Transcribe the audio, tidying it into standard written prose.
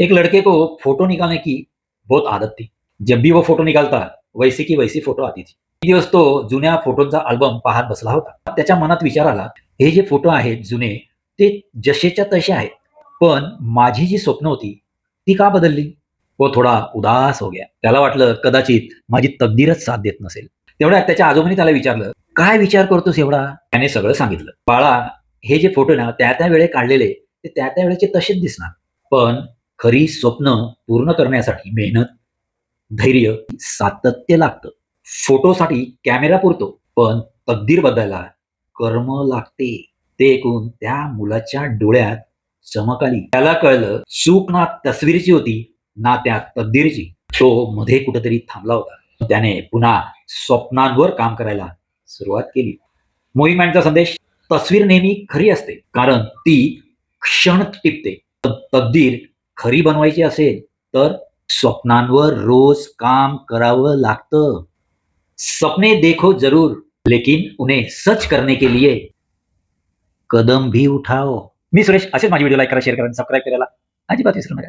एक लड़के को फोटो निकालने की बहुत आदत थी. जब भी वो फोटो निकालता, वैसी की वैसी फोटो आती थी. एक दिवस तो जुन्या फोटोंचा अल्बम पाहत बसला होता. त्याच्या मनात विचार आला, हे जे फोटो आहेत जुने, ते जसेच्या तसे आहेत. पण माझी जी स्वप्न होती, ती का बदलली? वो थोडा उदास हो गया. त्याला वाटलं कदाचित माझी तकदीरच साथ देत नसेल. तेवढ्यात त्याच्या आजोबांनी त्याला विचारलं, "काय विचार करतोस एवढा?" त्याने सगळं सांगितलं. "बाळा, हे जे फोटो ना त्या वेळी काढलेले, ते त्या वेळेचे तसेच दिसणार. पण खरी स्वप्न पूर्ण करण्यासाठी मेहनत, धैर्य, सातत्य लागतं. फोटोसाठी कॅमेरा पुरतो, पण तकदीर बदलायला कर्म लागते." ते ऐकून त्या मुलाच्या डोळ्यात चमक आली. त्याला कळलं, चूक ना तस्वीरची होती, ना त्या तकदीरची. तो मध्ये कुठेतरी थांबला होता. त्याने पुन्हा स्वप्नांवर काम करायला सुरुवात केली. मोहिमेंटचा संदेश: तस्वीर नेहमी खरी असते, कारण ती क्षण टिपते. पण तकदीर खरी बनवायची असेल, तर स्वप्नांवर रोज काम करावं लागतं. सपने देखो जरूर, लेकिन उन्हें सच करने के लिए कदम भी उठाओ. मी सुरेश. असेच माझे व्हिडिओ लाईक करा, शेअर करा आणि सबस्क्राईब करायला अजिबात विसरू नका.